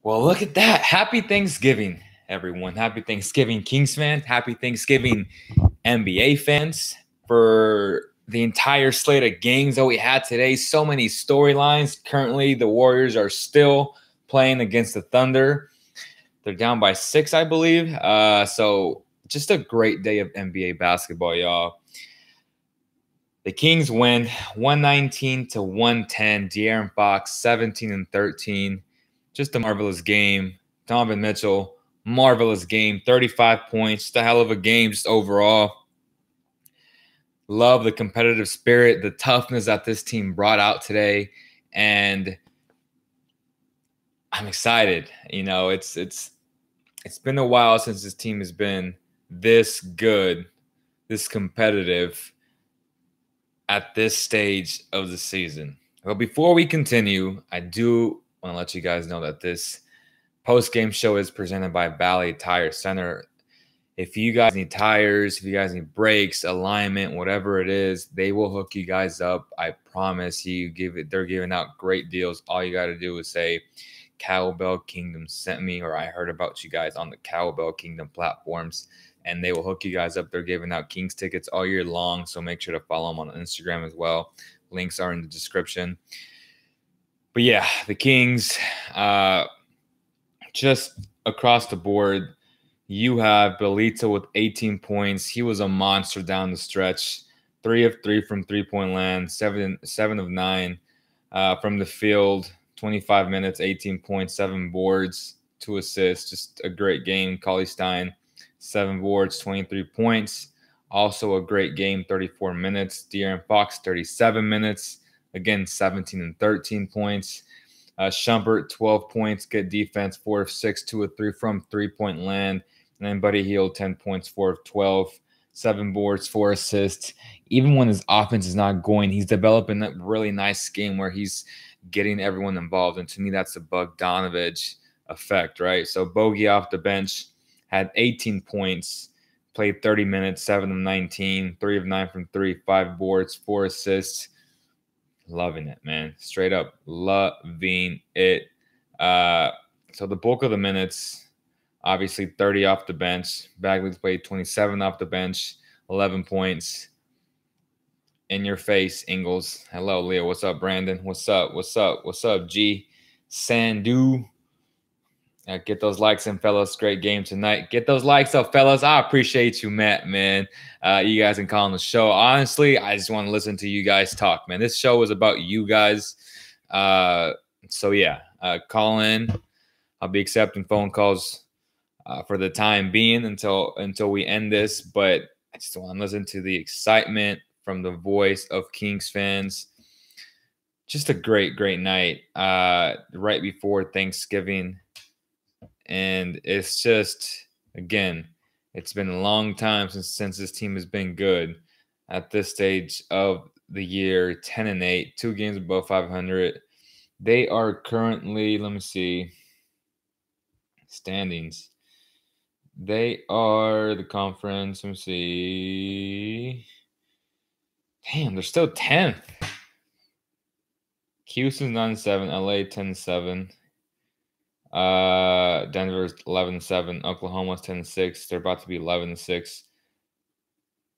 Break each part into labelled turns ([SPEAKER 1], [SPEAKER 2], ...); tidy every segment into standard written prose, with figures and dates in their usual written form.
[SPEAKER 1] Well, look at that. Happy Thanksgiving, everyone. Happy Thanksgiving, Kings fans. Happy Thanksgiving, NBA fans. For the entire slate of games that we had today, so many storylines. Currently, the Warriors are still playing against the Thunder. They're down by 6, I believe. So just a great day of NBA basketball, y'all. The Kings win 119-110. De'Aaron Fox, 17 and 13. Just a marvelous game. Donovan Mitchell, marvelous game. 35 points. Just a hell of a game just overall. Love the competitive spirit, the toughness that this team brought out today. And I'm excited. You know, it's been a while since this team has been this good, this competitive at this stage of the season. Well, before we continue, I do want to let you guys know that this post-game show is presented by Valley Tire Center. If you guys need tires, if you guys need brakes, alignment, whatever it is, they will hook you guys up. I promise you. They're giving out great deals. All you got to do is say Cowbell Kingdom sent me, or I heard about you guys on the Cowbell Kingdom platforms, and they will hook you guys up. They're giving out Kings tickets all year long, so make sure to follow them on Instagram as well. Links are in the description. But yeah, the Kings, just across the board, you have Belita with 18 points. He was a monster down the stretch. 3 of 3 from three-point land, 7 of 9 from the field. 25 minutes, 18 points, 7 boards, 2 assists. Just a great game. Cauley Stein, 7 boards, 23 points. Also a great game, 34 minutes. De'Aaron Fox, 37 minutes. Again, 17 and 13 points. Shumpert, 12 points, good defense, 4 of 6, 2 of 3 from three-point land. And then Buddy Hield, 10 points, 4 of 12, 7 boards, 4 assists. Even when his offense is not going, he's developing that really nice scheme where he's getting everyone involved. And to me, that's the Bogdanovich effect, right? So Bogey off the bench had 18 points, played 30 minutes, 7 of 19, 3 of 9 from 3, 5 boards, 4 assists. Loving it, man. Straight up loving it. So the bulk of the minutes, obviously 30 off the bench. Bagley's played 27 off the bench, 11 points. In your face, Ingles. Hello, Leo. What's up, Brandon? What's up? What's up? What's up, G? Sandu. Get those likes in, fellas. Great game tonight. Get those likes up, fellas. I appreciate you, Matt, man. You guys can call on the show. Honestly, I just want to listen to you guys talk, man. This show is about you guys. So, yeah, call in. I'll be accepting phone calls for the time being until we end this. But I just want to listen to the excitement from the voice of Kings fans. Just a great, great night right before Thanksgiving. And it's just, again, it's been a long time since this team has been good at this stage of the year. 10 and 8, 2 games above 500. They are currently, let me see, standings. They are the conference. Let me see. Damn, they're still 10th. Houston's 9-7, LA 10-7. Denver's 11-7. Oklahoma's 10-6. They're about to be 11-6.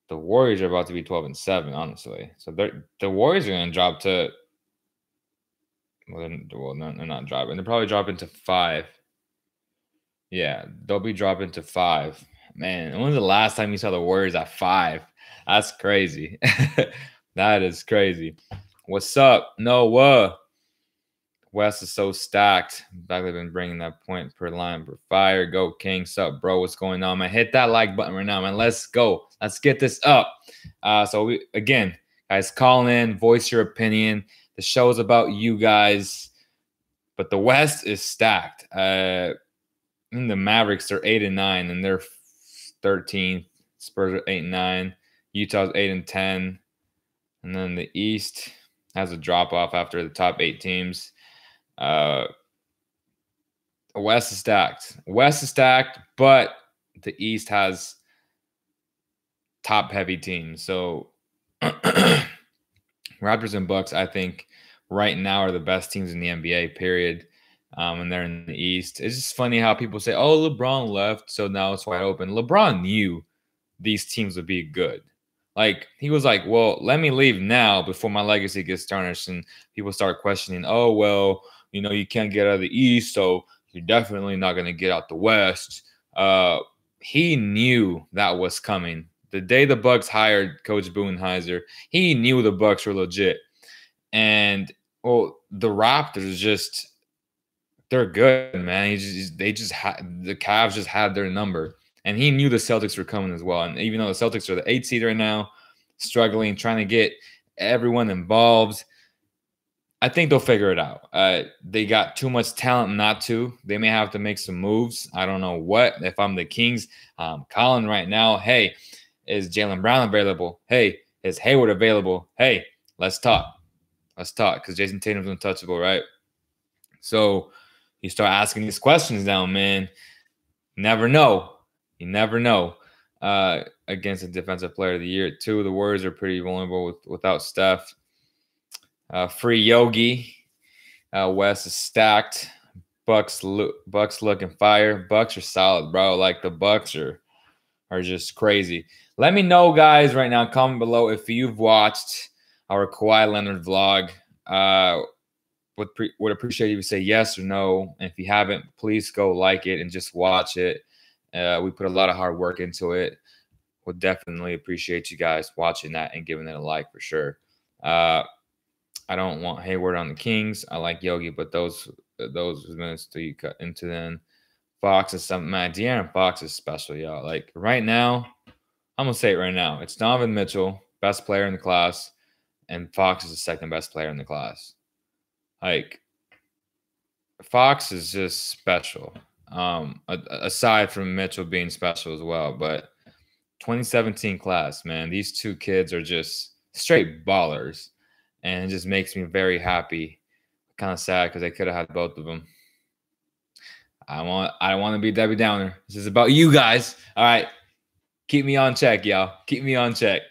[SPEAKER 1] The Warriors are about to be 12-7, honestly. So the Warriors are going to drop to. Well, no, they're not dropping. They're probably dropping to 5. Yeah, they'll be dropping to 5. Man, when was the last time you saw the Warriors at 5? That's crazy. That is crazy. What's up, Noah? West is so stacked. Bagley been bringing that point per line per fire. Go Kings. Up, bro? What's going on, man? Hit that like button right now, man. Let's go. Let's get this up. So we again, guys, call in, voice your opinion. The show is about you guys, but the West is stacked. The Mavericks are 8-9, and they're 13th. Spurs are 8-9. Utah's 8-10, and then the East has a drop off after the top 8 teams. West is stacked. West is stacked, but the East has top-heavy teams. So Raptors and Bucks, I think, right now are the best teams in the NBA, period. and they're in the East. It's just funny how people say, "Oh, LeBron left, so now it's wide open." LeBron knew these teams would be good. Like he was like, "Well, let me leave now before my legacy gets tarnished," and people start questioning, "Oh, well, you can't get out of the East, so you're definitely not going to get out the West." He knew that was coming. The day the Bucks hired Coach Budenholzer, he knew the Bucks were legit. And well, the Raptors they're good, man. The Cavs just had their number. And he knew the Celtics were coming as well. And even though the Celtics are the 8th seed right now, struggling, trying to get everyone involved, I think they'll figure it out. They got too much talent not to. They may have to make some moves. I don't know what. If I'm the Kings, calling right now, hey, is Jaylen Brown available? Hey, is Hayward available? Hey, let's talk. Let's talk, because Jason Tatum's untouchable, right? So you start asking these questions now, man. You never know. You never know. Against a defensive player of the year, too. The Warriors are pretty vulnerable without Steph. Free Yogi. West is stacked. Bucks looking fire. Bucks are solid, bro. Like the Bucks are just crazy. Let me know, guys, right now. Comment below if you've watched our Kawhi Leonard vlog. Would appreciate you to say yes or no. And if you haven't, please go like it and just watch it. We put a lot of hard work into it. Would definitely appreciate you guys watching that and giving it a like for sure. I don't want Hayward on the Kings. I like Yogi, but those minutes do you cut into then. Fox is something, man. De'Aaron Fox is special, y'all. Like right now, I'm gonna say it right now. It's Donovan Mitchell, best player in the class, and Fox is the second best player in the class. Like Fox is just special. Aside from Mitchell being special as well, but 2017 class, man, these two kids are just straight ballers. And it just makes me very happy. Kind of sad because I could have had both of them. I don't want to be Debbie Downer. This is about you guys. All right. Keep me on check, y'all. Keep me on check.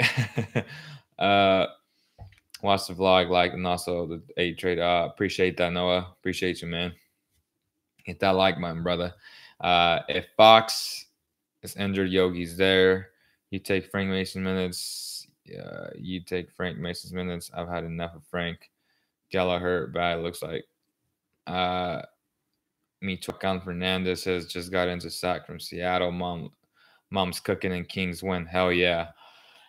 [SPEAKER 1] Watch the vlog, like, and also the 8 trade. Appreciate that, Noah. Appreciate you, man. Hit that like button, brother. If Fox is injured, Yogi's there. You take Frank Mason minutes. You take Frank Mason's minutes. I've had enough of Frank. Gala hurt bad, looks like. Michoacan Fernandez has just got into sack from Seattle. Mom's cooking and Kings win. Hell yeah.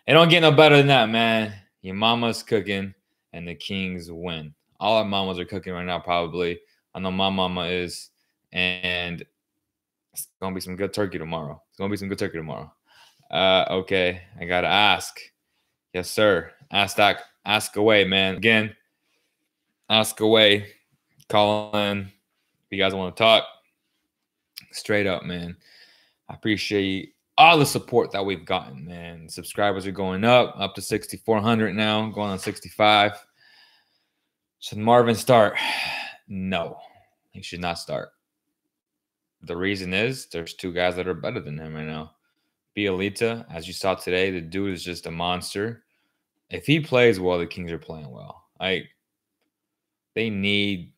[SPEAKER 1] It don't get no better than that, man. Your mama's cooking and the Kings win. All our mamas are cooking right now, probably. I know my mama is. And it's going to be some good turkey tomorrow. Okay, I got to ask. Yes, sir. Ask away, man. Again, ask away. Call in if you guys want to talk. Straight up, man. I appreciate all the support that we've gotten, man. Subscribers are going up to 6,400 now, going on 65. Should Marvin start? No, he should not start. The reason is there's two guys that are better than him right now. Beal, as you saw today, the dude is just a monster. If he plays well, the Kings are playing well. They need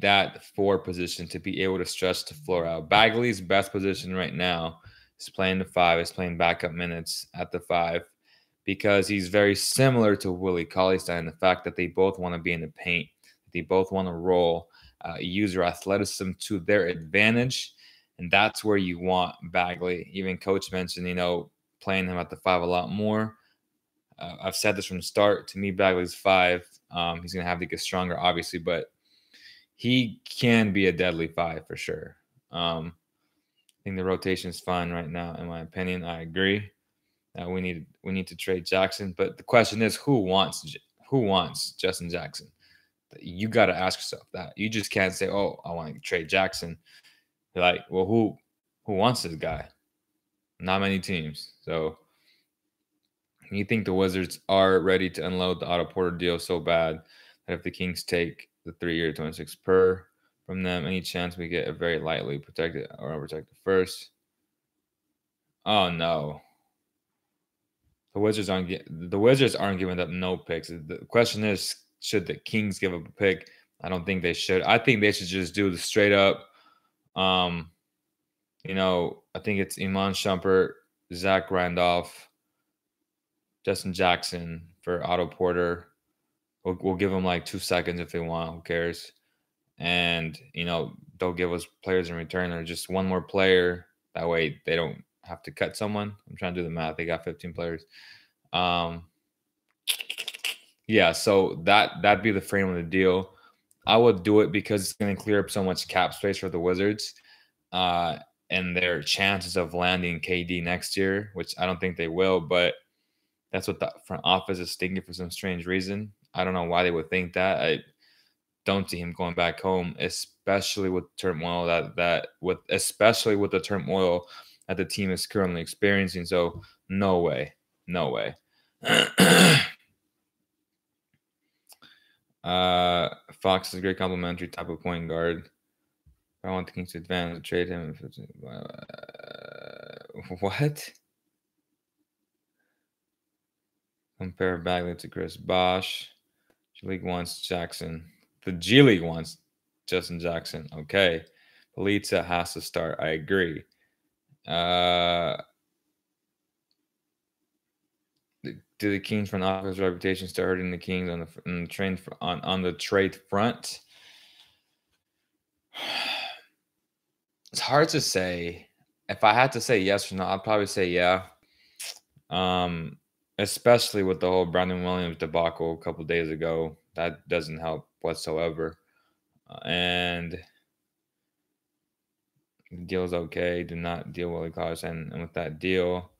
[SPEAKER 1] that 4 position to be able to stretch the floor out. Bagley's best position right now is playing the 5. Is playing backup minutes at the 5 because he's very similar to Willie Cauley-Stein in the fact that they both want to be in the paint. They both want to roll, use their athleticism to their advantage, and that's where you want Bagley. Even Coach mentioned, playing him at the 5 a lot more. I've said this from the start. To me, Bagley's 5. He's going to have to get stronger, obviously, but he can be a deadly 5 for sure. I think the rotation is fine right now, in my opinion. I agree. We need to trade Jackson, but the question is, who wants Justin Jackson? You got to ask yourself that. You just can't say, "Oh, I want to trade Jackson." You're like, well, who wants this guy? Not many teams. So you think the Wizards are ready to unload the Otto Porter deal so bad that if the Kings take the 3-year 26 per from them, any chance we get a very lightly protected or unprotected first? Oh no. The Wizards aren't giving up no picks. The question is, should the Kings give up a pick? I don't think they should. I think they should just do the straight up. I think it's Iman Shumpert, Zach Randolph, Justin Jackson for Otto Porter. We'll give them like 2 seconds if they want. Who cares? And they'll give us players in return, or just one more player. That way they don't have to cut someone. I'm trying to do the math. They got 15 players. Yeah, so that'd be the frame of the deal. I would do it because it's going to clear up so much cap space for the Wizards, and their chances of landing KD next year, which I don't think they will, but that's what the front office is thinking for some strange reason. I don't know why they would think that. I don't see him going back home, especially with turmoil especially with the turmoil that the team is currently experiencing. So no way. Fox is a great complimentary type of point guard. I want the Kings to advance and trade him. What? Compare Bagley to Chris Bosh. G League wants Jackson. The G League wants Justin Jackson. Okay. Polita has to start. I agree. Do the Kings front office reputation start hurting the Kings on the trade front? It's hard to say. If I had to say yes or no, I'd probably say yeah. Especially with the whole Brandon Williams debacle a couple days ago, that doesn't help whatsoever. And the deal's okay. Do not deal with college, and with that deal,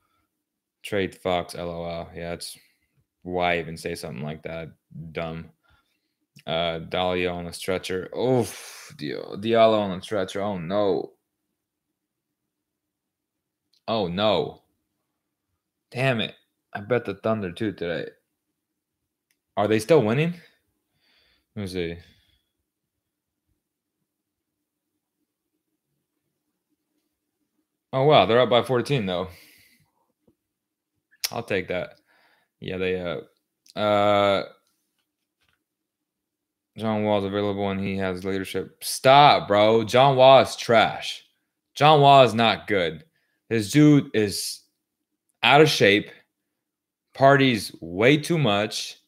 [SPEAKER 1] trade Fox. LOL. Yeah, it's why even say something like that? Dumb. Dahlia on the stretcher. Oof. Diallo on the stretcher. Oh no. Oh no. Damn it. I bet the Thunder too today. Are they still winning? Let me see. Oh wow, they're up by 14 though. I'll take that. Yeah, they John Wall's available and he has leadership. Stop, bro. John Wall is trash. John Wall is not good. This dude is out of shape, parties way too much,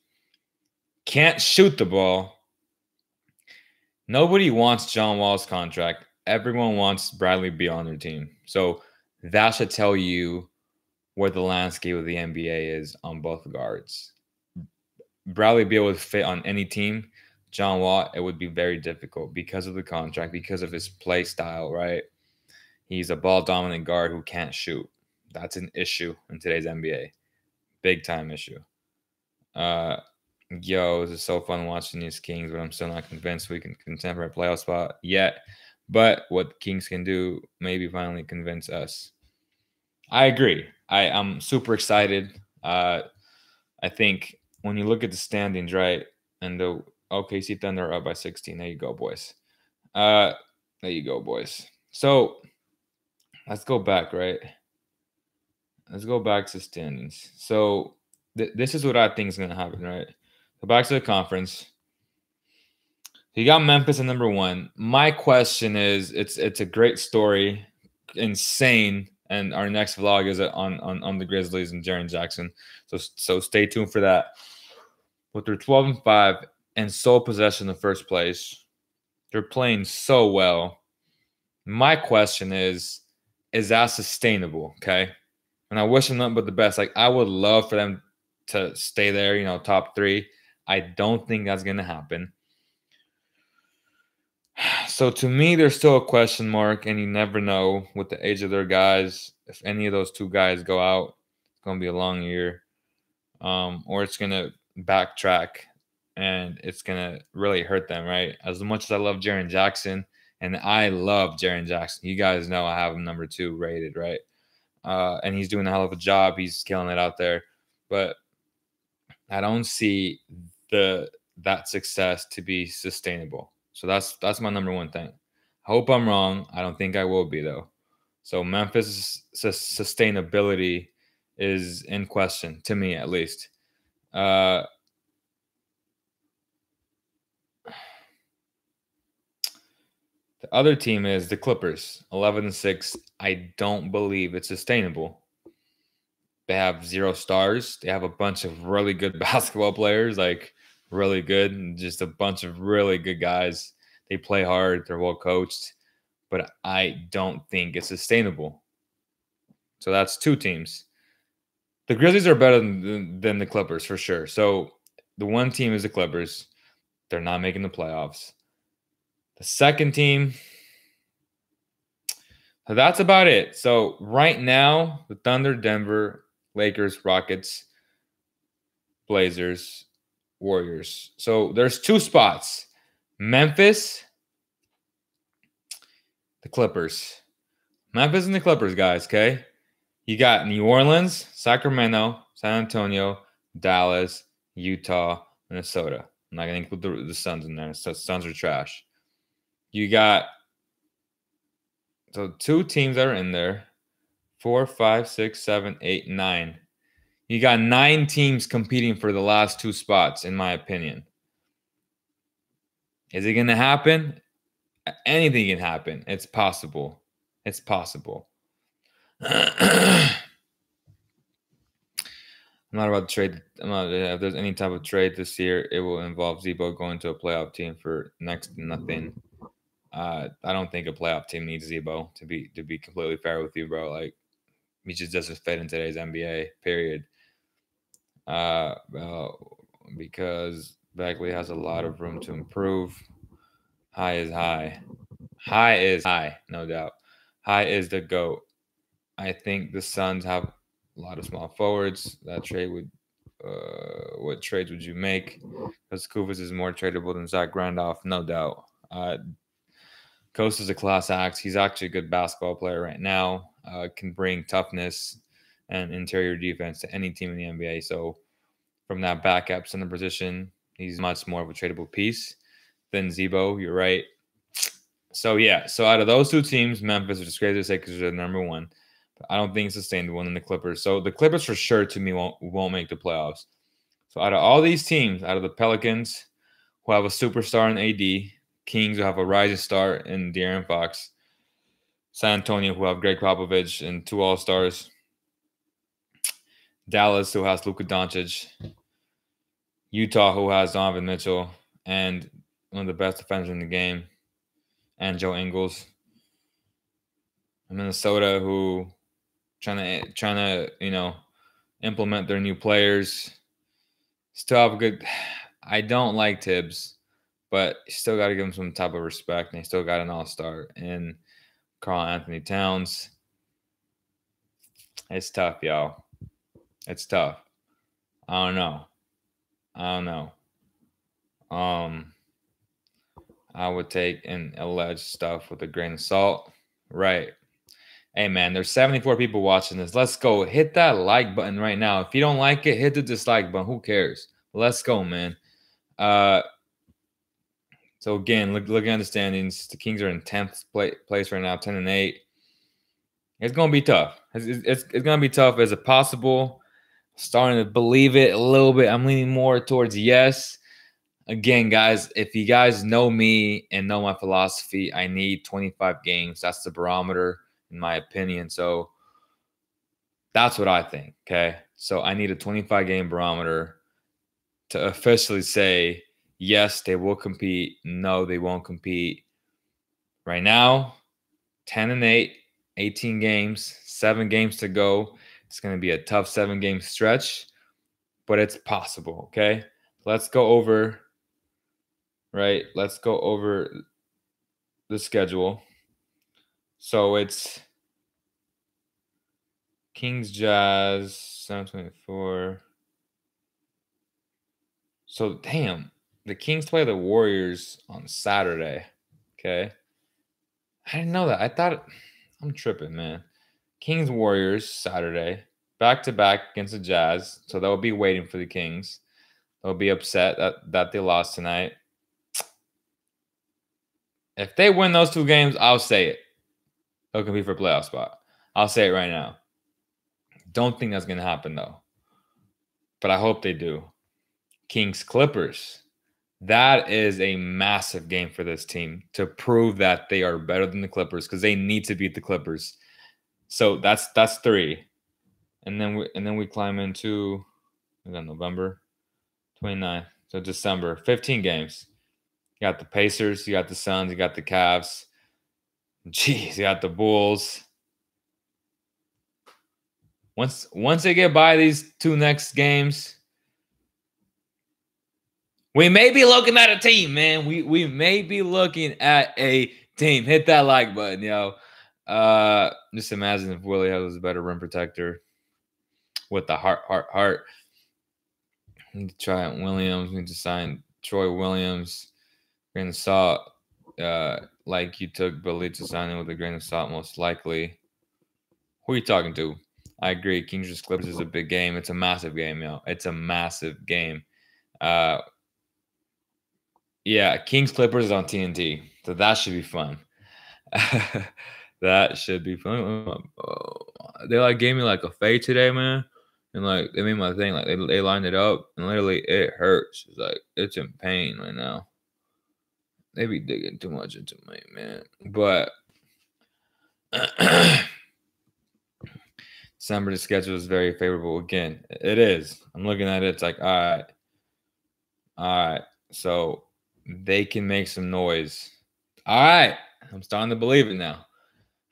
[SPEAKER 1] can't shoot the ball. Nobody wants John Wall's contract. Everyone wants Bradley Beal on their team. So that should tell you where the landscape of the NBA is on both guards. Bradley Beal would fit on any team. John Wall, it would be very difficult because of the contract, because of his play style, right? He's a ball-dominant guard who can't shoot. That's an issue in today's NBA. Big-time issue. This is so fun watching these Kings, but I'm still not convinced we can contend for a playoff spot yet. But what Kings can do, maybe finally convince us. I agree. I'm super excited. I think when you look at the standings, right, and the OKC Thunder are up by 16. There you go, boys. So let's go back, right? Let's go back to standings. So this is what I think is going to happen, right? Go back to the conference. You got Memphis at number 1. My question is, it's a great story, insane, and our next vlog is on the Grizzlies and Jaren Jackson. So stay tuned for that. But they're 12-5 and sole possession in the first place. They're playing so well. My question is that sustainable? Okay. And I wish them nothing but the best. Like, I would love for them to stay there, top 3. I don't think that's going to happen. So to me, there's still a question mark, and you never know with the age of their guys. If any of those 2 guys go out, it's going to be a long year, or it's going to backtrack, and it's going to really hurt them, right? As much as I love Jaren Jackson, and I love Jaren Jackson. You guys know I have him number 2 rated, right? And he's doing a hell of a job. He's killing it out there. But I don't see that success to be sustainable. So that's my number 1 thing. I hope I'm wrong. I don't think I will be, though. So Memphis' sustainability is in question, to me at least. The other team is the Clippers, 11-6. I don't believe it's sustainable. They have 0 stars. They have a bunch of really good basketball players, like really good, and just a bunch of really good guys. They play hard. They're well coached, but I don't think it's sustainable. So that's 2 teams. The Grizzlies are better than the Clippers for sure. So the one team is the Clippers. They're not making the playoffs. The second team, so that's about it. So right now, the Thunder, Denver, Lakers, Rockets, Blazers, Warriors. So there's 2 spots. Memphis, the Clippers. Memphis and the Clippers, guys, okay? You got New Orleans, Sacramento, San Antonio, Dallas, Utah, Minnesota. I'm not going to include the Suns in there. So Suns are trash. You got 2 teams that are in there. 4, 5, 6, 7, 8, 9. You got 9 teams competing for the last 2 spots, in my opinion. Is it going to happen? Anything can happen. It's possible. It's possible. I'm not about to trade. If there's any type of trade this year, it will involve Zebo going to a playoff team for next to nothing. I don't think a playoff team needs Zebo, to be completely fair with you, bro. Like, he just doesn't fit in today's NBA, period. Because Bagley has a lot of room to improve. High is high. High is high, no doubt. High is the GOAT. I think the Suns have a lot of small forwards. That trade would what trades would you make? Because Kufis is more tradable than Zach Randolph, no doubt. Coast is a class act. He's actually a good basketball player right now. Can bring toughness and interior defense to any team in the NBA. So from that backup center position, he's much more of a tradable piece than Zebo. You're right. So yeah. So out of those 2 teams, Memphis, which is crazy to say because they're number 1, but I don't think it's sustainable. And the Clippers. So the Clippers for sure to me won't make the playoffs. So out of all these teams, out of the Pelicans, who have a superstar in AD, Kings who have a rising star in De'Aaron Fox, San Antonio who have Greg Popovich and 2 All-Stars, Dallas who has Luka Doncic, Utah who has Donovan Mitchell and one of the best defenders in the game, and Joe Ingles, and Minnesota who trying to implement their new players. Still have a good. I don't like Tibbs, but you still got to give him some type of respect, and he still got an all-star in Karl Anthony Towns. It's tough, y'all. It's tough. I don't know. I would take an alleged stuff with a grain of salt. Right. Hey, man, there's 74 people watching this. Let's go. Hit that like button right now. If you don't like it, hit the dislike button. Who cares? Let's go, man. So again, looking at the standings, the Kings are in 10th place right now, 10-8. It's gonna be tough. It's gonna be tough. Is it possible? Starting to believe it a little bit. I'm leaning more towards yes. Again, guys, if you guys know me and know my philosophy, I need 25 games. That's the barometer, in my opinion. So that's what I think. Okay, so I need a 25-game barometer to officially say, yes, they will compete. No, they won't compete. Right now, 10-8, 18 games, 7 games to go. It's going to be a tough 7-game stretch, but it's possible, okay? Let's go over, right? Let's go over the schedule. So it's Kings, Jazz, 724. So, damn. The Kings play the Warriors on Saturday. Okay. I didn't know that. I thought I'm tripping, man. Kings Warriors Saturday. Back to back against the Jazz. So they'll be waiting for the Kings. They'll be upset that they lost tonight. If they win those 2 games, I'll say it. They'll compete for a playoff spot. I'll say it right now. Don't think that's gonna happen though. But I hope they do. Kings Clippers. That is a massive game for this team to prove that they are better than the Clippers because they need to beat the Clippers. So that's 3. And then we climb into November 29th. So December, 15 games. You got the Pacers, you got the Suns, you got the Cavs. Jeez, you got the Bulls. Once they get by these 2 next games, we may be looking at a team, man. We may be looking at a team. Hit that like button, yo. Just imagine if Willie was a better rim protector with the heart. Need to try out Williams. We need to sign Troy Williams. Grain of salt. Like you took Belita signing with a grain of salt, most likely. Who are you talking to? I agree. Kings vs. Clippers is a big game. It's a massive game, yo. It's a massive game. Yeah, Kings Clippers is on TNT, so that should be fun. That should be fun. They like gave me like a fade today, man, and like they made my thing like they lined it up, and literally it hurts. It's like it's in pain right now. They be digging too much into me, man. But December, the schedule is very favorable. Again, it is. I'm looking at it. It's like, all right. So they can make some noise. All right. I'm starting to believe it now.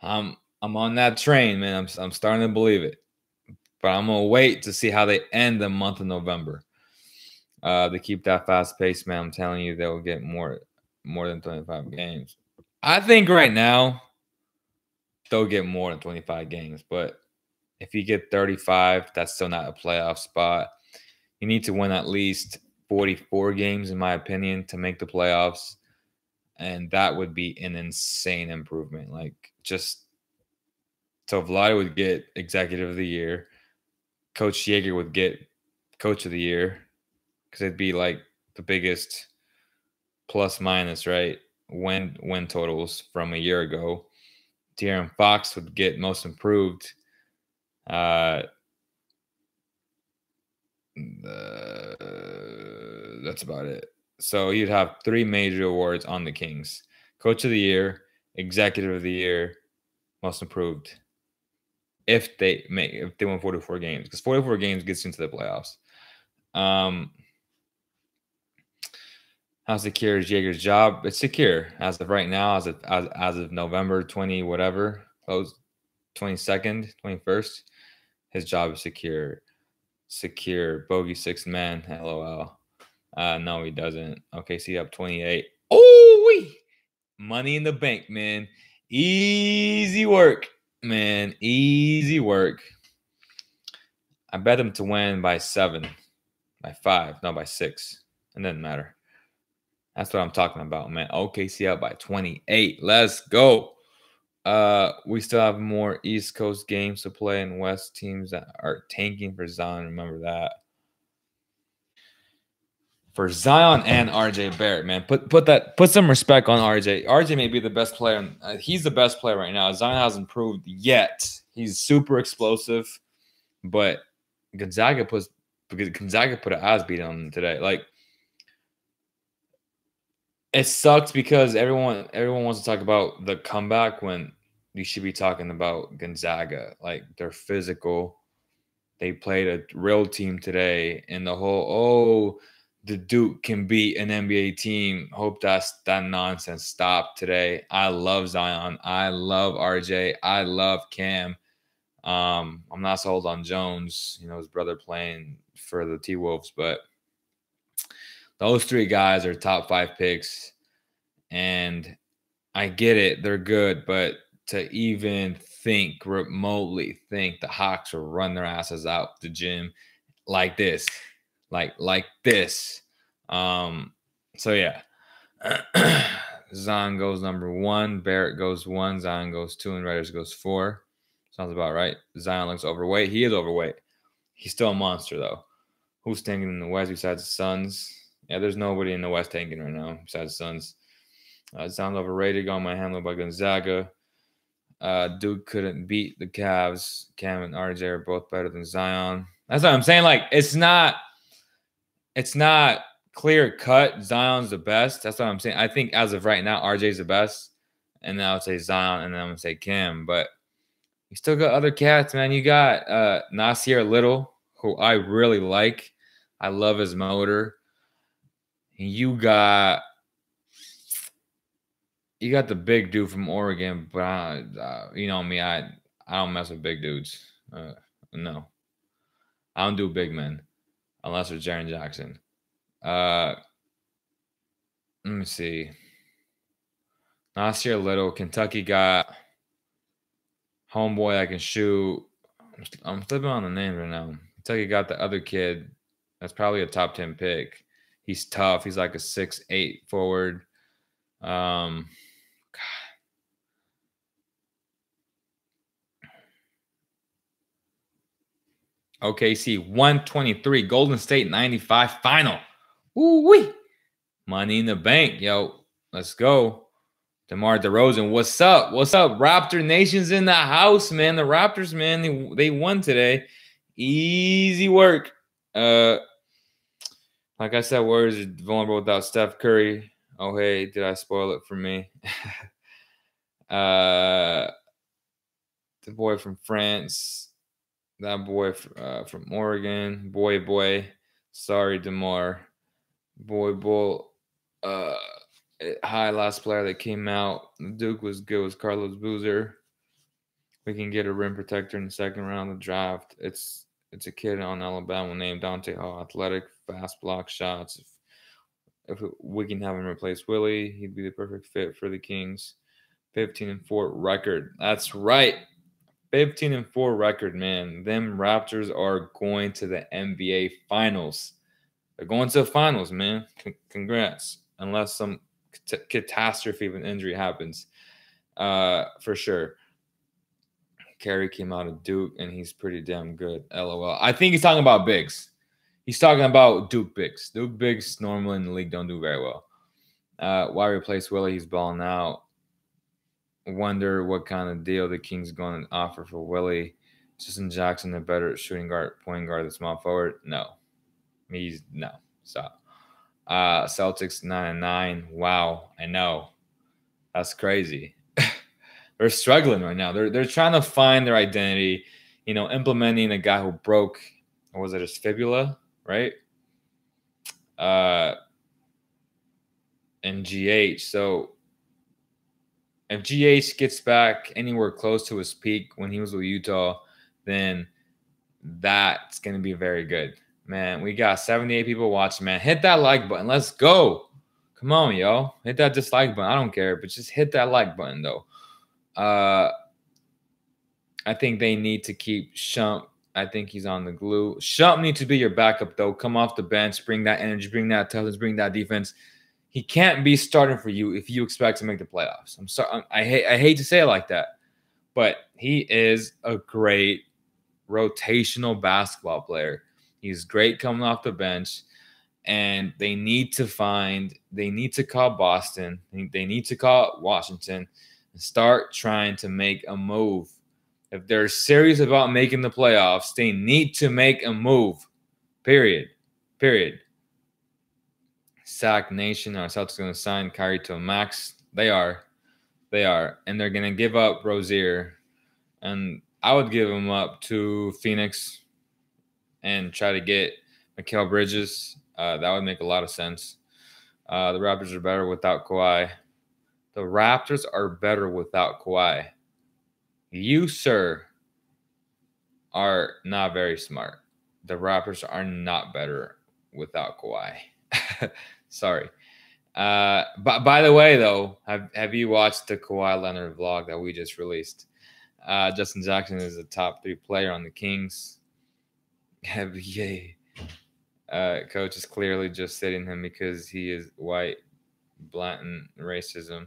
[SPEAKER 1] I'm on that train, man. I'm starting to believe it. But I'm gonna wait to see how they end the month of November. They keep that fast pace, man. I'm telling you, they'll get more than 25 games. I think right now they'll get more than 25 games, but if you get 35, that's still not a playoff spot. You need to win at least 44 games, in my opinion, to make the playoffs. And that would be an insane improvement. Like, just so Vlade would get Executive of the Year. Coach Yeager would get Coach of the Year because it'd be like the biggest plus minus, right? Win totals from a year ago. De'Aaron Fox would get Most Improved. That's about it. So you'd have 3 major awards on the Kings: Coach of the Year, Executive of the Year, Most Improved. If they win 44 games, because 44 games gets into the playoffs. How secure is Jaeger's job? It's secure as of right now, as of November 20 whatever, close 22nd, 21st. His job is secure. Secure. Bogey 6th man. LOL. No, he doesn't. Okay, see up 28. Oh, money in the bank, man. Easy work, man. Easy work. I bet him to win by 7, by 5, no, by 6. It doesn't matter. That's what I'm talking about, man. OKC up by 28. Let's go. We still have more East Coast games to play and West teams that are tanking for Zion. Remember that. For Zion and RJ Barrett, man. Put some respect on RJ. RJ may be the best player. He's the best player right now. Zion hasn't proved yet. He's super explosive, but Gonzaga put an ass beat on him today. Like, it sucks because everyone wants to talk about the comeback when you should be talking about Gonzaga. Like, they're physical. They played a real team today, and the whole the Duke can beat an NBA team. Hope that nonsense stopped today. I love Zion. I love RJ. I love Cam. I'm not sold on Jones, his brother playing for the T-Wolves, but those 3 guys are top 5 picks, and I get it. They're good, but to even remotely think the Hawks will run their asses out the gym like this, like this. So yeah, Zion goes number 1, Barrett goes 1, Zion goes 2, and Raiders goes 4. Sounds about right. Zion looks overweight. He is overweight. He's still a monster, though. Who's tanking in the West besides the Suns? Yeah, there's nobody in the West tanking right now besides the Suns. Zion's overrated. Got my handle by Gonzaga. Duke couldn't beat the Cavs. Cam and RJ are both better than Zion. That's what I'm saying. Like, it's not clear cut, Zion's the best. That's what I'm saying. I think as of right now, RJ's the best. And then I would say Zion, and then I'm going to say Cam. But you still got other cats, man. You got Nasir Little, who I really like. I love his motor. You got the big dude from Oregon, but you know me, I don't mess with big dudes. No, I don't do big men unless it's Jaren Jackson. Let me see. Nasir Little, Kentucky got homeboy that can shoot. I'm flipping on the names right now. Kentucky got the other kid. That's probably a top 10 pick. He's tough. He's like a 6'8" forward. God. OKC 123, Golden State 95 final. Woo-wee. Money in the bank, yo. Let's go. DeMar DeRozan, what's up? What's up? Raptor Nation's in the house, man. The Raptors, man, they won today. Easy work. Like I said, Warriors are vulnerable without Steph Curry. Oh, hey, did I spoil it for me? The boy from France. That boy from Oregon. Boy. Sorry, DeMar. Boy. High last player that came out. The Duke was good. Was Carlos Boozer. We can get a rim protector in the second round of the draft. It's a kid on Alabama named Dante Hall. Athletic, fast block shots. If we can have him replace Willie, he'd be the perfect fit for the Kings. 15-4 record. That's right. 15-4 record, man. Them Raptors are going to the NBA Finals. They're going to the finals, man. Congrats. Unless some catastrophe of an injury happens, for sure. Kerry came out of Duke, and he's pretty damn good. LOL. I think he's talking about bigs. He's talking about Duke bigs. Duke bigs normally in the league don't do very well. Why replace Willie? He's balling out. Wonder what kind of deal the Kings going to offer for Willie. Justin Jackson, a better shooting guard, point guard, the small forward. No, stop. Celtics 9-9. Wow, I know, that's crazy. They're struggling right now. They're trying to find their identity. You know, implementing a guy who broke, or was it his fibula, right? And GH. So if GH gets back anywhere close to his peak when he was with Utah, then that's going to be very good. Man, we got 78 people watching, man. Hit that like button. Let's go. Come on, yo. Hit that dislike button. I don't care, but just hit that like button, though. I think they need to keep Shump. I think he's on the glue. Shump needs to be your backup, though. Come off the bench. Bring that energy. Bring that toughness. Bring that defense. He can't be starting for you if you expect to make the playoffs. I'm sorry. I hate to say it like that, but he is a great rotational basketball player. He's great coming off the bench, and they need to call Boston. They need to call Washington and start trying to make a move. If they're serious about making the playoffs, they need to make a move. Period. Sack Nation. Are Celtics going to sign Kyrie to a max? They are. And they're going to give up Rozier. And I would give him up to Phoenix and try to get Mikal Bridges. That would make a lot of sense. The Raptors are better without Kawhi. You, sir, are not very smart. The Raptors are not better without Kawhi. Sorry. But by the way, though, have you watched the Kawhi Leonard vlog that we just released? Justin Jackson is a top 3 player on the Kings. Yay. Coach is clearly just sitting him because he is white, blatant racism.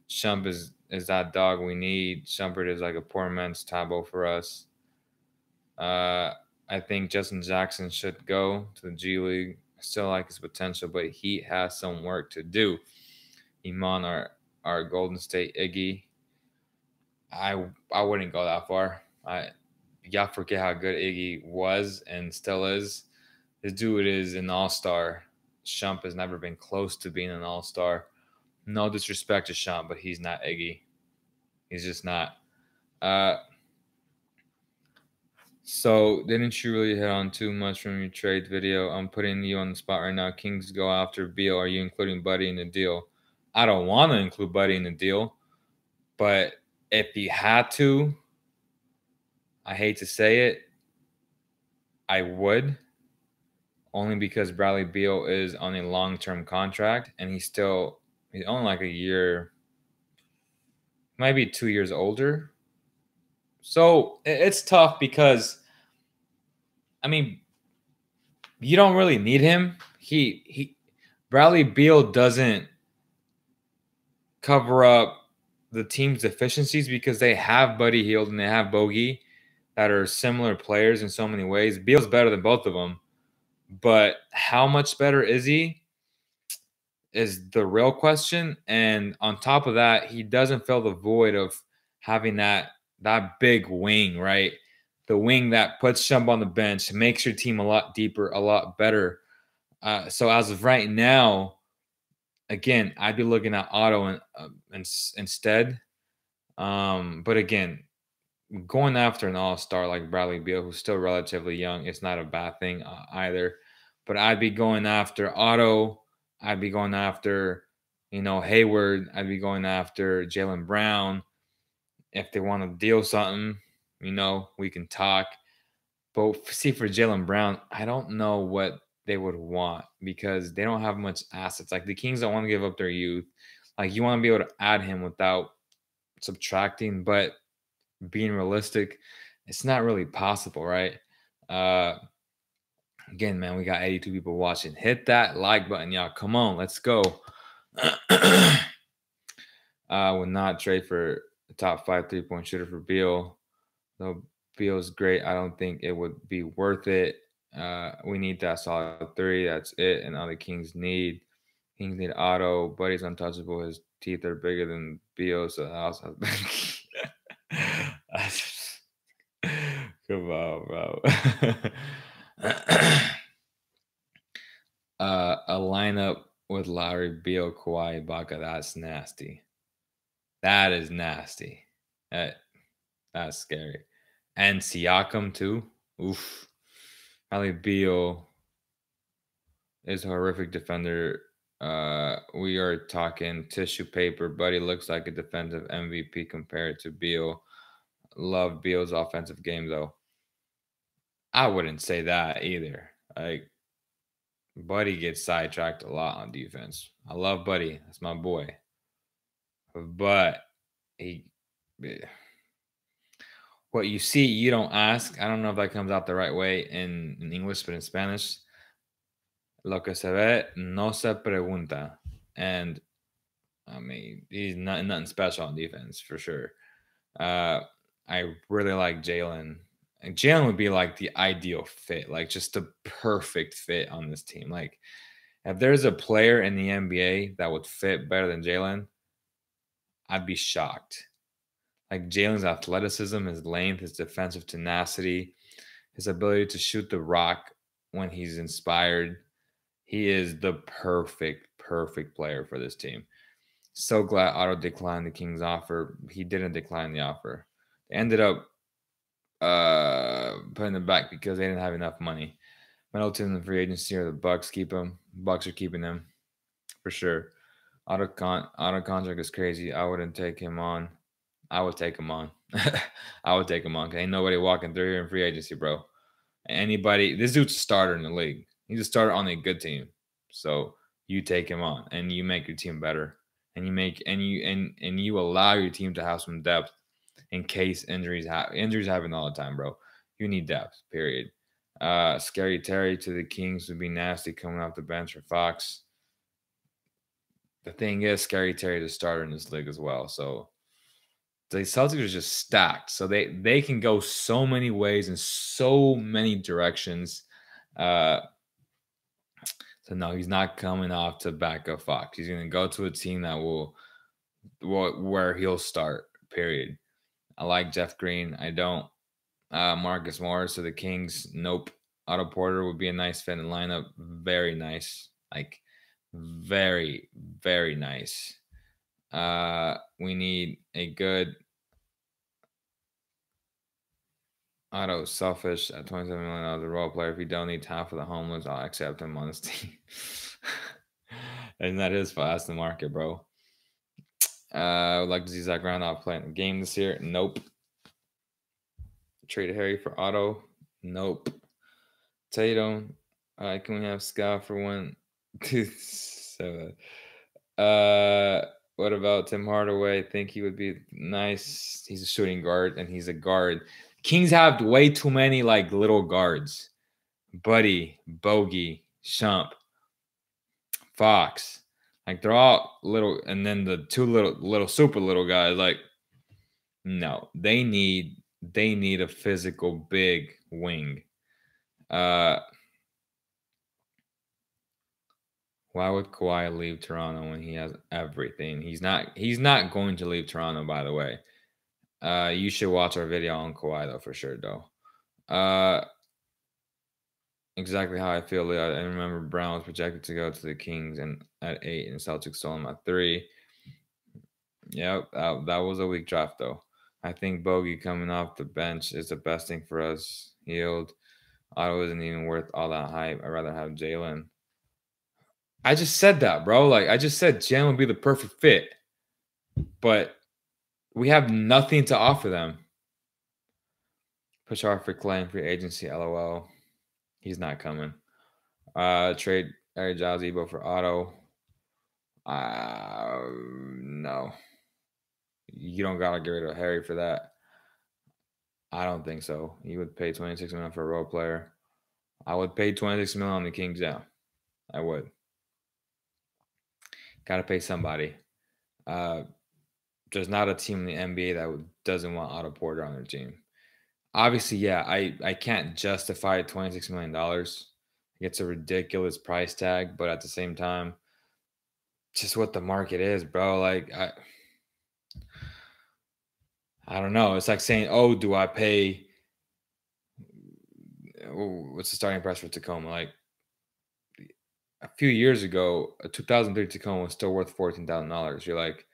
[SPEAKER 1] Shump is that dog we need. Shumpert is like a poor man's Tabo for us. I think Justin Jackson should go to the G League. I still like his potential, but he has some work to do. Iman, our Golden State Iggy. I wouldn't go that far. Y'all forget how good Iggy was and still is. This dude is an all-star. Shump has never been close to being an all-star. No disrespect to Shump, but he's not Iggy. He's just not. So didn't you really hit on too much from your trade video? I'm putting you on the spot right now. Kings go after Beal. Are you including Buddy in the deal? I don't want to include Buddy in the deal, but if you had to, I hate to say it, I would. Only because Bradley Beal is on a long-term contract, and he's only like a year, might be 2 years older. So it's tough because, I mean, you don't really need him. Bradley Beal doesn't cover up the team's deficiencies because they have Buddy Hield and they have Bogey that are similar players in so many ways. Beal's better than both of them, but how much better is he is the real question. And on top of that, he doesn't fill the void of having that big wing, right? The wing that puts Shump on the bench, makes your team a lot deeper, a lot better. So as of right now, again, I'd be looking at Otto instead. But again, going after an all-star like Bradley Beal, who's still relatively young, it's not a bad thing either. But I'd be going after Otto. I'd be going after, Hayward. I'd be going after Jaylen Brown. If they want to deal something, we can talk. But see, for Jaylen Brown, I don't know what they would want because they don't have much assets. Like the Kings don't want to give up their youth. Like you want to be able to add him without subtracting, but being realistic, it's not really possible, right? Again, man, we got 82 people watching. Hit that like button, y'all. Come on, let's go. Would not trade for a top 5 3-point shooter for Beal. Though Beal's great, I don't think it would be worth it. We need that solid 3. That's it. And all the Kings need Otto. Buddy's untouchable. His teeth are bigger than Beal, so the house has come on, bro. A lineup with Lowry, Beal, Kawhi, Ibaka. That's nasty. That is nasty. That's scary. And Siakam too. Oof. Bradley Beal is a horrific defender. We are talking tissue paper. Buddy looks like a defensive MVP compared to Beal. Love Beal's offensive game though. I wouldn't say that either. Like Buddy gets sidetracked a lot on defense. I love Buddy. That's my boy. But what you see, you don't ask. I don't know if that comes out the right way in English, but in Spanish, lo que se ve no se pregunta. And I mean, he's nothing special on defense for sure. I really like Jaylen. And Jaylen would be like the ideal fit, like just the perfect fit on this team. Like, if there's a player in the NBA that would fit better than Jaylen, I'd be shocked. Like Jaylen's athleticism, his length, his defensive tenacity, his ability to shoot the rock when he's inspired. He is the perfect player for this team. So glad Otto declined the Kings offer. He didn't decline the offer. They ended up putting it back because they didn't have enough money. Middleton, the free agency, or the Bucks keep him. Bucks are keeping him for sure. Auto contract is crazy. I wouldn't take him on. I would take him on. I would take him on. Ain't nobody walking through here in free agency, bro. Anybody? This dude's a starter in the league. He's a starter on a good team. So you take him on, and you make your team better, and you allow your team to have some depth in case injuries happen. Injuries happen all the time, bro. You need depth. Period. Scary Terry to the Kings would be nasty coming off the bench for Fox. The thing is, Scary Terry is a starter in this league as well. So the Celtics are just stacked. So they can go so many ways and so many directions. So no, he's not coming off to back up Fox. He's going to go to a team that will where he'll start, period. I like Jeff Green. I don't. Marcus Morris to the Kings. Nope. Otto Porter would be a nice fit in lineup. Very nice. Like very, very nice. We need a good Otto selfish at $27 million a role player. If you don't need half of the homeless, I'll accept him on this team. And that is fast the market, bro. I would like to see Zach Randolph playing the game this year. Nope. Trade Harry for Otto. Nope. Tatum. Can we have Scott for one? So, what about Tim Hardaway? Think he would be nice. He's a shooting guard and he's a guard. Kings have way too many like little guards. Buddy, Bogey, Shump, Fox. Like they're all little, and then the two little super little guys. Like, no, they need a physical big wing. Why would Kawhi leave Toronto when he has everything? He's not going to leave Toronto, by the way. You should watch our video on Kawhi though, for sure, though. Exactly how I feel, Leo. I remember Brown was projected to go to the Kings and at 8 and Celtics stole him at 3. Yep, that was a weak draft, though. I think Bogey coming off the bench is the best thing for us. Healed. Otto isn't even worth all that hype. I'd rather have Jalen. I just said that, bro. Like, I just said Jalen would be the perfect fit. But we have nothing to offer them. Push hard for Clay and free agency, LOL. He's not coming. Trade Eric Giles Ebo for Otto. No. You don't gotta get rid of Harry for that. I don't think so. You would pay $26 million for a role player. I would pay $26 million on the Kings. Yeah, I would. Gotta pay somebody. There's not a team in the NBA that doesn't want Otto Porter on their team. Obviously, yeah, I can't justify $26 million. It's a ridiculous price tag, but at the same time, just what the market is, bro. Like I don't know. It's like saying, "Oh, do I pay? What's the starting price for Tacoma?" Like a few years ago, a 2003 Tacoma was still worth $14,000. You're like,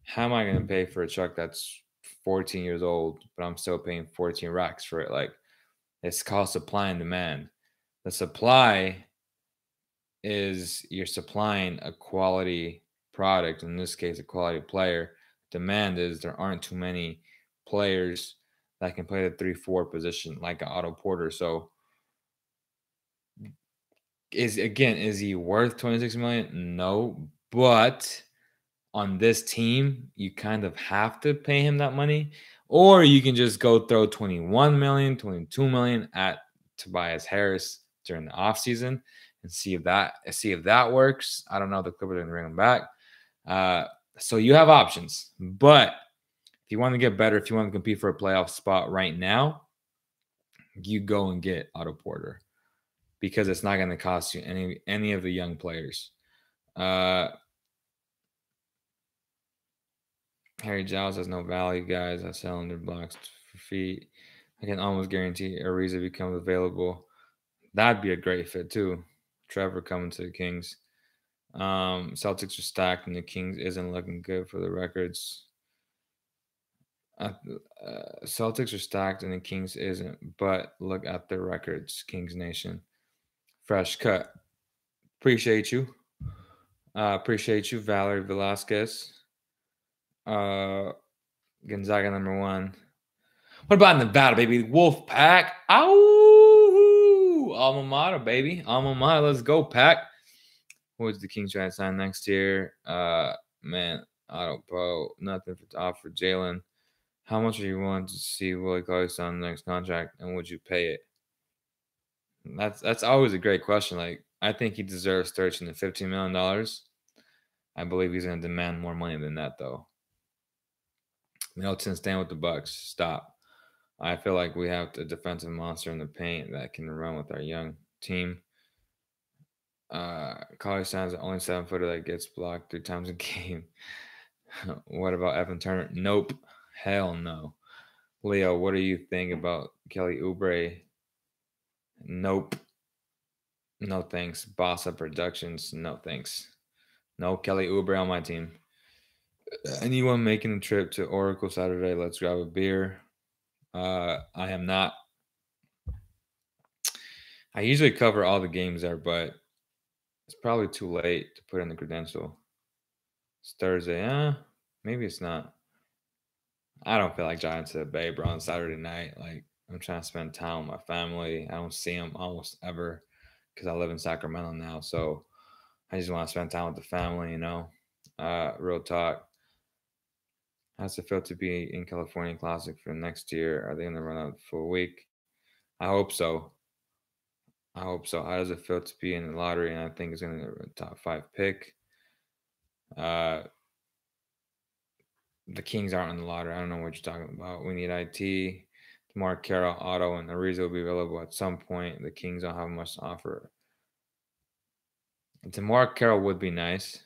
[SPEAKER 1] how am I going to pay for a truck that's 14 years old, but I'm still paying 14 racks for it? Like, it's called supply and demand. The supply is you're supplying a quality product, in this case, a quality player. Demand is there aren't too many players that can play the 3-4 position like an Otto Porter. So is he worth 26 million? No, but on this team, you kind of have to pay him that money, or you can just go throw 21 million, 22 million at Tobias Harris during the offseason and see if that works. I don't know. The Clippers are going to bring him back. So you have options, but if you want to get better, if you want to compete for a playoff spot right now, you go and get Otto Porter because it's not going to cost you any of the young players. Harry Giles has no value, guys. I sell under blocks for feet. I can almost guarantee Ariza becomes available. That'd be a great fit too. Trevor coming to the Kings. Celtics are stacked and the Kings isn't looking good for the records. Celtics are stacked and the Kings isn't, but look at their records, Kings Nation. Fresh cut. Appreciate you. Valerie Velasquez. Gonzaga #1. What about Nevada, baby? Wolf Pack. Ow! Alma mater, baby. Alma mater. Let's go, Pack. Who's the Kings trying to sign next year? Man, I don't know. Nothing to offer Jalen. How much are you willing to see Willie Cauley sign the next contract, and would you pay it? That's always a great question. Like, I think he deserves $13 to $15 million. I believe he's going to demand more money than that, though. Middleton, stand with the Bucks. Stop. I feel like we have a defensive monster in the paint that can run with our young team. Cauley Stein's the only 7-footer that gets blocked 3 times a game. What about Evan Turner? Nope. Hell no. Leo, what do you think about Kelly Oubre? Nope. No thanks. Boss Up Productions. No thanks. No Kelly Oubre on my team. Anyone making a trip to Oracle Saturday? Let's grab a beer. I am not. I usually cover all the games there, but it's probably too late to put in the credential. It's Thursday. Maybe it's not. I don't feel like driving to the Bay, bro, on Saturday night. Like, I'm trying to spend time with my family. I don't see them almost ever because I live in Sacramento now. So I just want to spend time with the family, you know. Real talk. How's it feel to be in California Classic for next year? Are they going to run out for a week? I hope so. I hope so. How does it feel to be in the lottery? And I think it's going to be a top 5 pick. Uh, the Kings aren't in the lottery. I don't know what you're talking about. We need IT. DeMar Carroll, Otto, and Ariza will be available at some point. The Kings don't have much to offer. DeMar Carroll would be nice.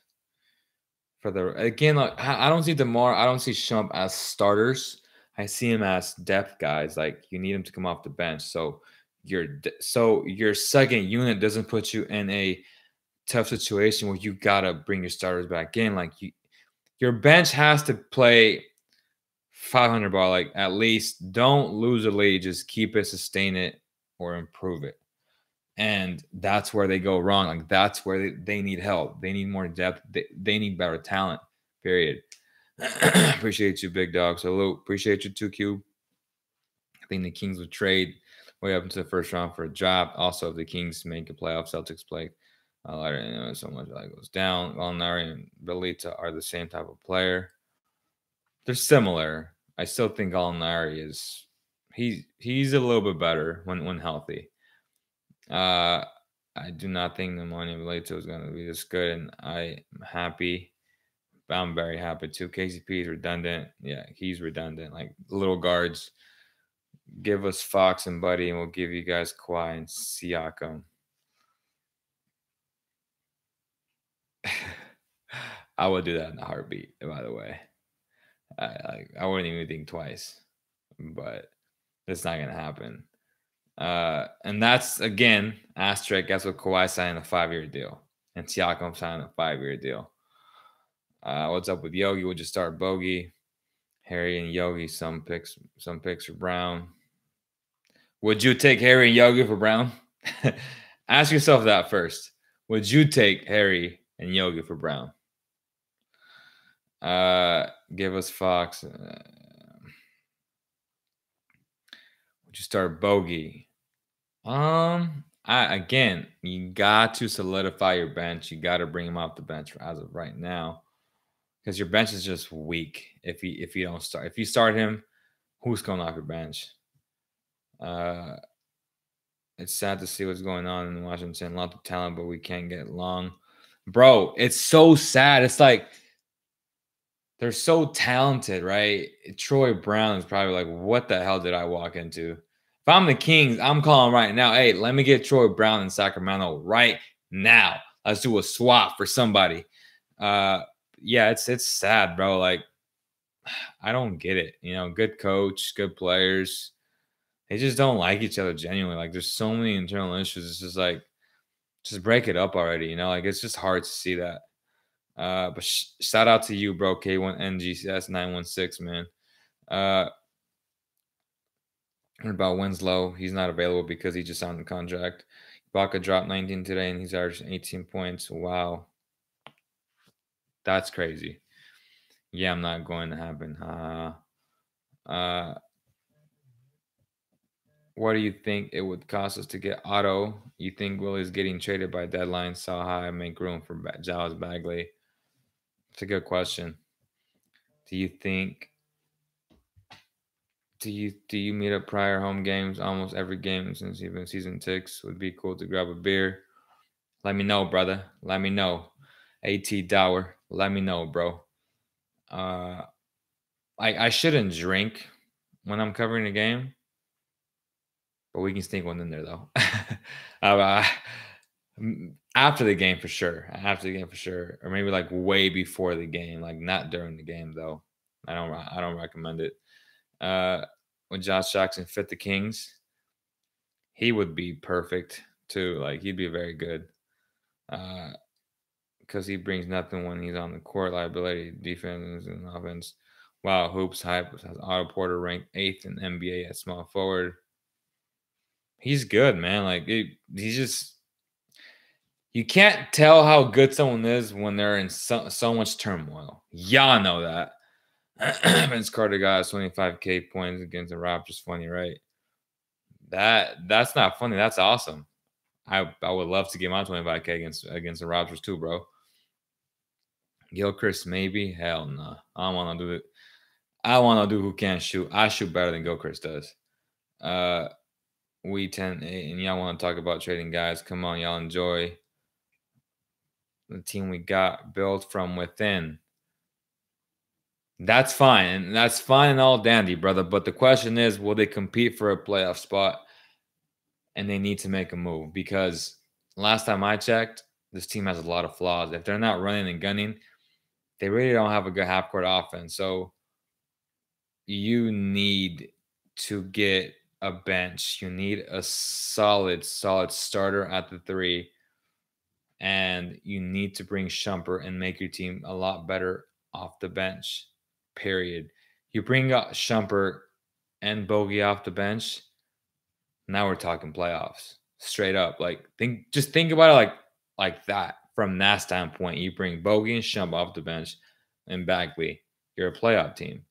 [SPEAKER 1] For the again, like, I don't see DeMar. I don't see Shump as starters. I see him as depth guys. Like you need him to come off the bench. So your second unit doesn't put you in a tough situation where you gotta bring your starters back in. Like your bench has to play 500 ball. Like at least don't lose a lead. Just keep it, sustain it, or improve it. And that's where they go wrong. Like that's where they need help. They need more depth. They need better talent. Period. Appreciate you, big dog. Salute. Appreciate you, 2Q. I think the Kings would trade way up into the first round for a job. Also, if the Kings make a playoff, Celtics play. So much that goes down. Gallinari and Belita are the same type of player. They're similar. I still think Gallinari is he's a little bit better when healthy. I do not think the money Belito is going to be this good, and I'm happy. I'm very happy too. KCP is redundant. Yeah, he's redundant. Like little guards, give us Fox and Buddy, and we'll give you guys Kawhi and Siakam. I would do that in a heartbeat. By the way, I wouldn't even think twice, but it's not gonna happen. And that's again asterisk. That's what Kawhi signed a 5-year deal, and Siakam signed a 5-year deal. What's up with Yogi? We'll just start Bogey, Harry and Yogi. Some picks for Brown. Would you take Harry and Yogi for Brown? Ask yourself that first. Would you take Harry and Yogi for Brown? Give us Fox. Would you start Bogey? Again, you got to solidify your bench. You got to bring him off the bench as of right now, because your bench is just weak. If you don't start, if you start him, who's coming off your bench? It's sad to see what's going on in Washington. Lots of talent, but we can't get along. Bro, it's so sad. It's like they're so talented, right? Troy Brown is probably like, what the hell did I walk into? If I'm the Kings, I'm calling right now. Hey, let me get Troy Brown in Sacramento right now. Let's do a swap for somebody. Yeah, it's sad, bro. Like, I don't get it. You know, good coach, good players. They just don't like each other genuinely. Like, there's so many internal issues. It's just like, just break it up already. You know, like it's just hard to see that. But shout out to you, bro. K1NGCS 916, man. What about Winslow? He's not available because he just signed the contract. Ibaka dropped 19 today, and he's averaged 18 points. Wow, that's crazy. Yeah, I'm not going to happen. What do you think it would cost us to get Otto? You think Willie's getting traded by deadline? So high, make room for Giles Bagley? It's a good question. Do you think? Do you meet up prior home games? Almost every game since even season 6 would be cool to grab a beer. Let me know, brother. Let me know. AT Dower. Let me know, bro. I shouldn't drink when I'm covering a game, but we can sneak one in there though. After the game for sure. After the game for sure, or maybe like way before the game, like not during the game though. I don't recommend it. When Josh Jackson fit the Kings, he would be perfect. too. Like he'd be very good. Because he brings nothing when he's on the court. Liability, defense, and offense. Wow, Hoops Hype has Otto Porter ranked 8th in NBA at small forward. He's good, man. Like he's just you can't tell how good someone is when they're in so much turmoil. Y'all know that. Vince Carter got 25K points against the Raptors. Funny, right? That's not funny. That's awesome. I would love to get my 25K against the Raptors too, bro. Gilchrist, maybe? Hell no. I don't want to do it. I want to do who can't shoot. I shoot better than Gilchrist does. We 10-8, and y'all want to talk about trading guys. Come on, y'all enjoy the team we got built from within. That's fine. And that's fine and all dandy, brother. But the question is, will they compete for a playoff spot? And they need to make a move because last time I checked, this team has a lot of flaws. If they're not running and gunning, they really don't have a good half-court offense. So you need to get a bench. You need a solid starter at the 3. And you need to bring Shumpert and make your team a lot better off the bench, period. You bring up Shumpert and Bogey off the bench, now we're talking playoffs. Straight up. Like just think about it like that. From that standpoint, you bring Bogey and Shump off the bench and Bagley. You're a playoff team.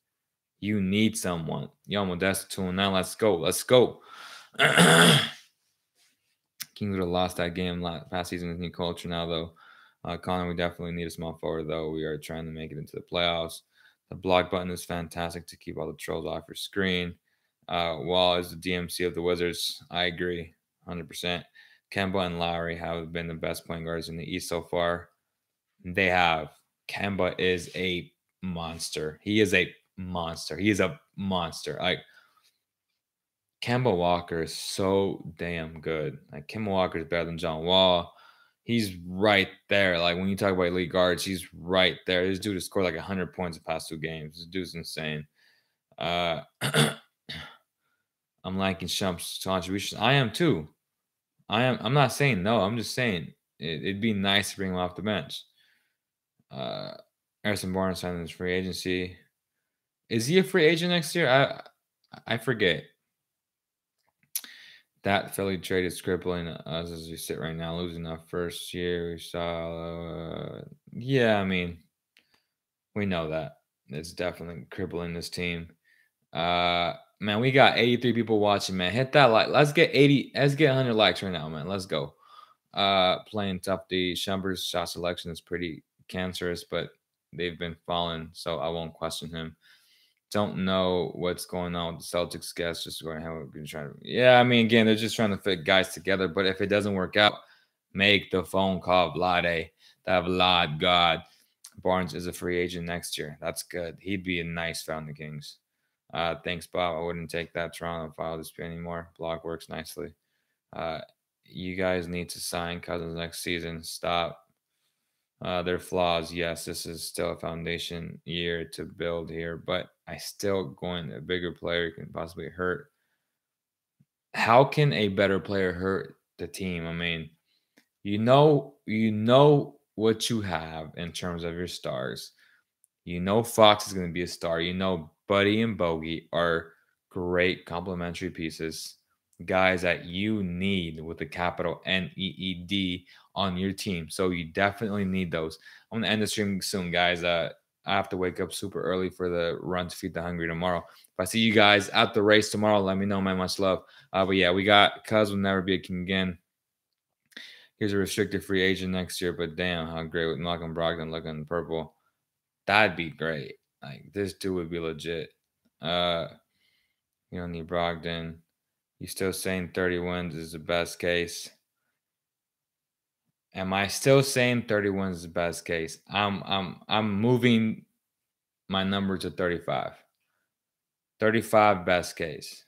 [SPEAKER 1] You need someone. Yo, Modesta 2-9. Let's go. Let's go. Kings would have lost that game past season with new culture now, though. Connor, we definitely need a small forward, though. We are trying to make it into the playoffs. The block button is fantastic to keep all the trolls off your screen. Wall is the DMC of the Wizards. I agree 100%. Kemba and Lowry have been the best point guards in the East so far. They have. Kemba is a monster. He is a monster. He is a monster. Like, Kemba Walker is so damn good. Like, Kemba Walker is better than John Wall. He's right there. Like, when you talk about elite guards, he's right there. This dude has scored like 100 points the past 2 games. This dude's insane. I'm liking Shump's contributions. I am too. I'm not saying no. I'm just saying it'd be nice to bring him off the bench. Harrison Barnes signed his free agency. Is he a free agent next year? I forget. That Philly trade is crippling us as we sit right now, losing our first year. We saw, yeah, I mean, we know that. It's definitely crippling this team. Man, we got 83 people watching, man. Hit that like. Let's get 80. Let's get 100 likes right now, man. Let's go. Playing tough. The Shumper's shot selection is pretty cancerous, but they've been falling, so I won't question him. Don't know what's going on with the Celtics guests. Just going to have been trying to. Yeah, I mean, again, they're just trying to fit guys together. But if it doesn't work out, make the phone call, Vlade. That Vlad God. Barnes is a free agent next year. That's good. He'd be a nice fit on the Kings. Thanks, Bob. I wouldn't take that Toronto file dispute anymore. Block works nicely. You guys need to sign Cousins next season. Stop. Their flaws. Yes, this is still a foundation year to build here, but I still going a bigger player can possibly hurt. How can a better player hurt the team? I mean, you know what you have in terms of your stars. You know Fox is going to be a star. You know Buddy and Bogey are great complementary pieces, guys that you need with the capital NEED on your team. So you definitely need those. I'm going to end the stream soon, guys. I have to wake up super early for the run to feed the hungry tomorrow. If I see you guys at the race tomorrow, let me know, man. Much love. But yeah, we got Cuz will never be a king again. Here's a restricted free agent next year, but damn, how great with Malcolm Brogdon looking purple. That'd be great. Like, this dude would be legit. You don't need Brogdon. You still saying 30 wins is the best case? Am I still saying 30 wins is the best case? I'm moving my number to 35. 35 best case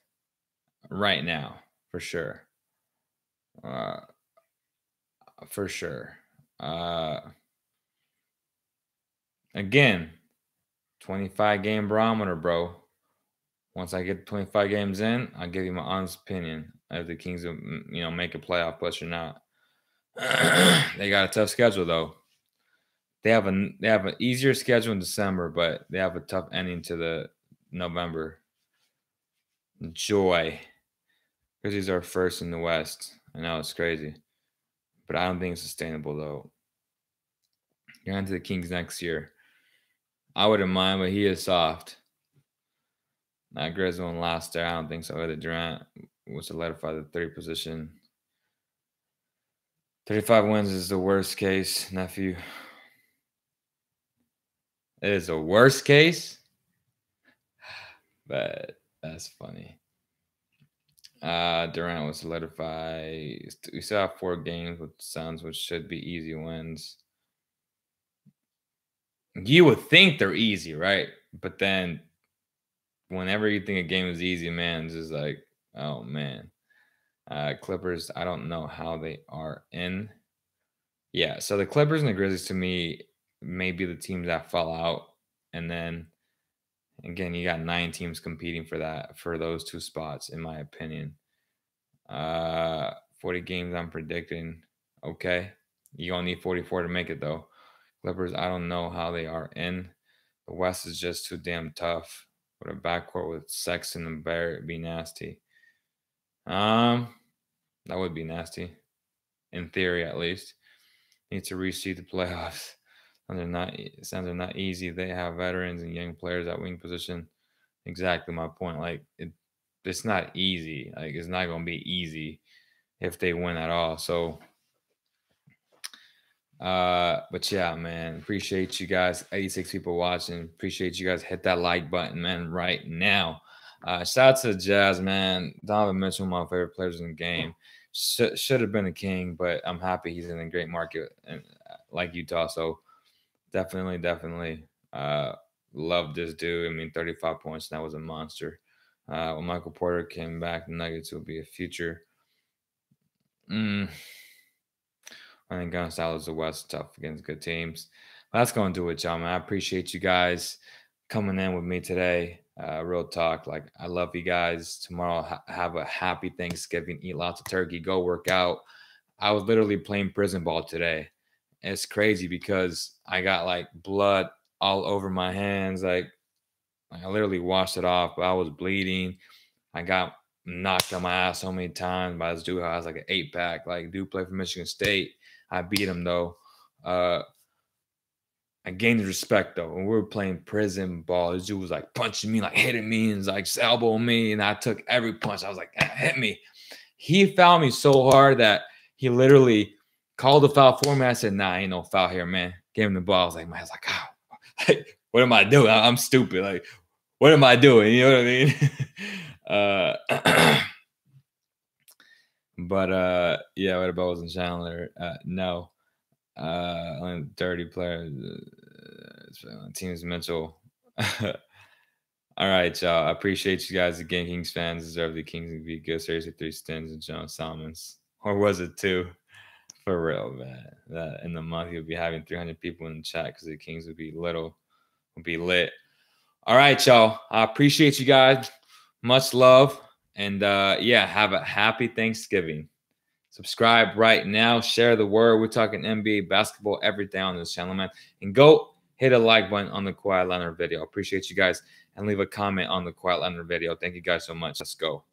[SPEAKER 1] right now, for sure. For sure. Again, 25 game barometer, bro. Once I get 25 games in, I'll give you my honest opinion. if the Kings will, make a playoff push or not. They got a tough schedule though. They have an easier schedule in December, but they have a tough ending to the November. Joy. Grizzlies are first in the West. I know it's crazy, but I don't think it's sustainable though. You're on to the Kings next year. I wouldn't mind, but he is soft. That Grizz won't last there. I don't think so. Either Durant will solidify the third position. 35 wins is the worst case, nephew. It is a worst case, but that's funny. Durant will solidify. We still have 4 games with the Suns, which should be easy wins. You would think they're easy, right? But then whenever you think a game is easy, man, it's just like, oh, man. Clippers, I don't know how they are in. Yeah, so the Clippers and the Grizzlies, to me, may be the teams that fall out. And then, again, you got 9 teams competing for those 2 spots, in my opinion. 40 games I'm predicting. Okay. You don't need 44 to make it, though. Clippers, I don't know how they are in. The West is just too damn tough. With a backcourt with Sexton and Barrett, it'd be nasty. That would be nasty. In theory, at least. Need to reseed the playoffs. Sounds are not easy. They have veterans and young players at wing position. Exactly my point. Like, it's not easy. Like, it's not going to be easy if they win at all. So, but yeah, man, appreciate you guys. 86 people watching. Appreciate you guys. Hit that like button, man, right now. Shout out to the Jazz, man. Donovan Mitchell, one of my favorite players in the game. Should have been a king, but I'm happy he's in a great market and like Utah. So definitely love this dude. I mean, 35 points, that was a monster. When Michael Porter came back, the Nuggets will be a future. I think gun style is the West, tough against good teams. That's going to do it, y'all, man. I appreciate you guys coming in with me today. Real talk. Like, I love you guys. Tomorrow, have a happy Thanksgiving. Eat lots of turkey. Go work out. I was literally playing prison ball today. It's crazy because I got like blood all over my hands. Like I literally washed it off, but I was bleeding. I got knocked on my ass so many times by this dude who has like an 8-pack. Like, dude played for Michigan State. I beat him though. I gained respect though. When we were playing prison ball, this dude was like punching me, like hitting me, and like elbowing me, and I took every punch. I was like, hit me. He fouled me so hard that he literally called the foul for me. I said, nah, ain't no foul here, man. Gave him the ball. I was like, man, I was like, oh, like, what am I doing? I'm stupid. Like, what am I doing? You know what I mean? But yeah, what about Wilson Chandler? No. Only dirty player. Teams Mitchell. All right, y'all. I appreciate you guys again. Kings fans deserve the Kings to be good. Seriously, 3 stins and John Salmons. Or was it 2? For real, man. That in the month you'll be having 300 people in the chat because the Kings would be lit. All right, y'all. I appreciate you guys. Much love. And yeah, have a happy Thanksgiving. Subscribe right now. Share the word. We're talking NBA, basketball, everything on this channel, man. And go hit a like button on the Kawhi Leonard video. Appreciate you guys. And leave a comment on the Kawhi Leonard video. Thank you guys so much. Let's go.